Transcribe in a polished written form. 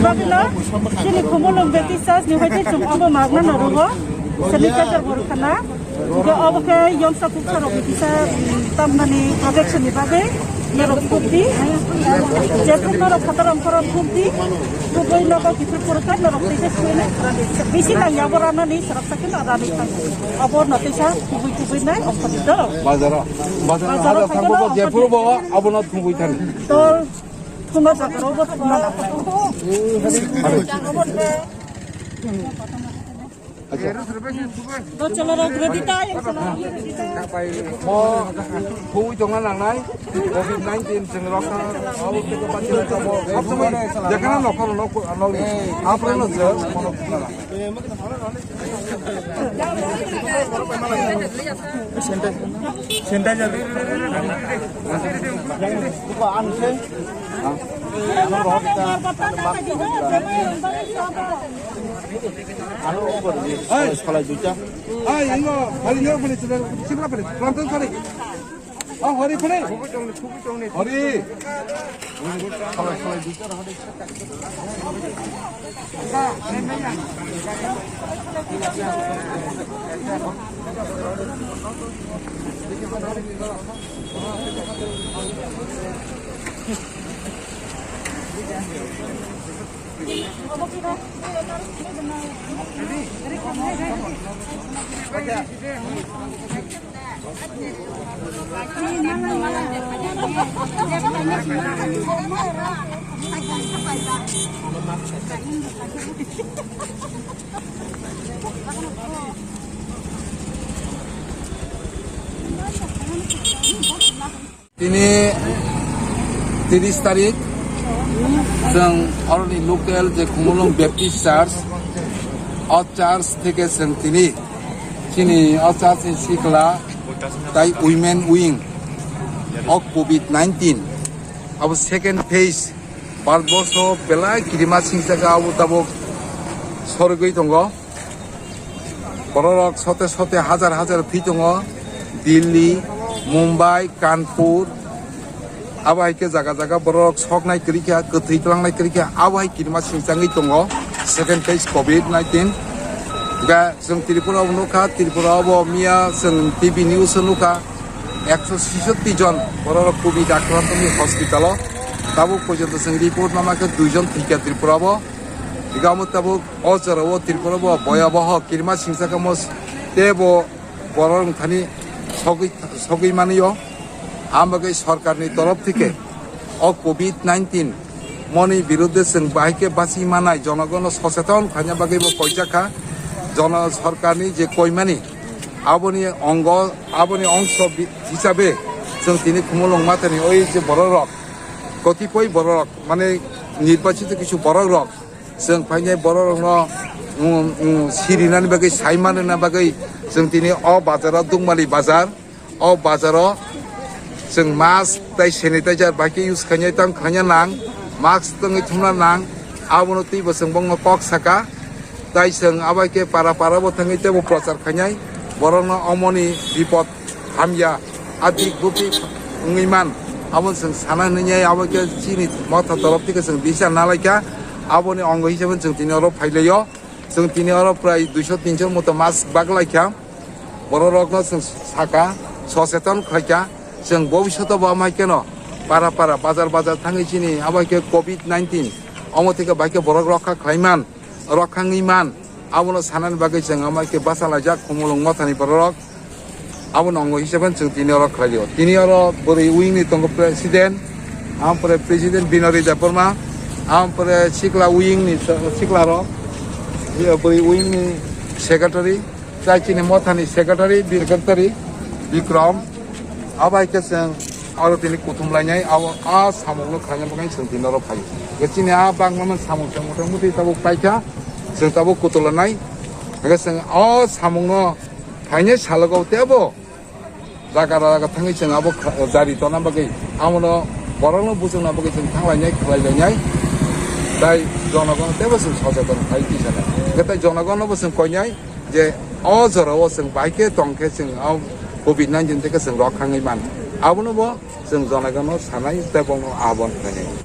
bagina sini khumulung beti sas ni hoite chung abo magna na rogo sanitizer bor khana ge abo ke yomsa puksa ro bisa tamnani protection ni bage nerok pukti jepun nerok khataram koram pukti to boi logo kipur purka nerok tise suine bisi nang yaborana ni sarak sakin arani kan abo notisa kubui nai opadi dor 맞아라 하자 상보고 제프로 봐 아버나 통고 있다니 tol thunga jaga robo thunga to chalo ro gradita yang chalo mo thu jongan lang nai covid 19 jeng rok au ke ko pati ta mo sab samay jakana lokal lokal anoli apre no je mono kala Sanitizer. buka an se Ano over di sekolah juga. ah ingo hari nyo pare chikla pare plantan pare ah hari pare hari Ini 30 tarik जों already local যে খুমুলং Baptist Church of Church থেকে जों তিনি church sikla tai women wing of COVID-19 abo second phase Bharatvarsha বেলায় কিরিমা সিংসাকা আবু তাবক সরগই দङ বড়রক সতে সতে হাজার হাজার ফি দङ দিল্লি মুম্বাই কানপুর আবহাইকে জায়গা জায়গা বড়রক সকনাই করিখা গথৈতলাंनाय করিখা আবহাই কিরিমা সিংসাङै দङ second phase COVID-19 गा जों त्रिपुरायाव नुखा त्रिपुरायाव मिया जों टिभि निउस नुखा 166 জন বড়রক কোভিড আক্রান্তनि হসপিটাलाव তাবো পর্যন্ত जों রিপোর্ট নামাকে 2 জন থিকা त्रिपुरायाव ইগামো তাবো অজরাও त्रिपुरायाव ভয়াবহ কিরিমা সিংসাকামস তেবো বড়রং থানি সগৈ মানিও আমবাগৈ সরকারनि তরফ থেকে COVID-19 মনি বিরুদ্ধে जों বাহিকে বাঁচি মানায় জনগণ সচেতন খানিয়া বাগৈবো কইজাখা জন সরকারनि যে কইমানি আবনি অংশ হিসাবে जों তিনি খুমুলং মাথানি ওই যে বড়রক কতিপয় বড়রক মানে নির্বাচিত কিছু বড়রক जों ফাইনাই বড়রক সিরিনানি বাগৈ সাইমানা বাগৈ जों তিনি বাজারাव দুংমালি বাজার বাজারাव जों मास्क tai sanitizer बाकी यूज खानिया तां खानिया नां मास्क तंगै थुमना नां आबनो तैबो जों बंग कक साका ताई जों आबाइके पारा बो थाङै तेबो प्रचार खानियाय बरनो अमनि विपद हामया आदि गुपि ngैमान आबो जों साना नैयाय आबाइके जिनि माथा तरफ থেকে जों दिशा नालायका आबोनि अंग हिसाबै जों तिनियाव फाइलायो जों तिनियाव प्राय 200-300 मत मास्क बागलायका बररकनो जों साका सचेतन खायका जों भबिष्यताव माइकेन पारा बाजार थाङै जिनि आबाइके COVID-19 अमथिके बाइके बरक रखा खायमान रखाङैमान आबोनो सानानि बागै जों आमाइके बासालाजा खुमुलुं माथानि बरक आबोनो अंग हिसाबै जों तिनियाव खालायो तिनियाव बोरै उइंनि दङ प्रेसिडेन्ट आमफ्राय प्रेसिडेन्ट बिनरि देबबर्मा आमफ्राय सिक्ला उइंनि सिक्लार बोरै उइंनि सेक्रेटारि जायखिनि माथानि सेक्रेटारि बिरगन्तरि बिक्रम आबाइके जों आरो दिनै कुथुमलायनाय साम'नो खायनो बागै जों दिनाव फायो गसिनि बांमामोन साम'जों मथा-मथि ताबो पाइका जों ताबो कुतुलनाय जों साम'नो फायनो सालगाव तेबो जागा थाङै जों आबो जारि तना बागै आमनो बरनो बुजोंना बागै जों थांलायनाय खालायलायनाय दाय जनगण तेबो जों सचेतन फाय दिसाना गताय जनगणबो जों कयनाय जे जराव जों बाइके तंखे जों COVID-19 থেকে जों रखाङैमान आबोनो जों जनगण सानाय तेबो आबन खायनाय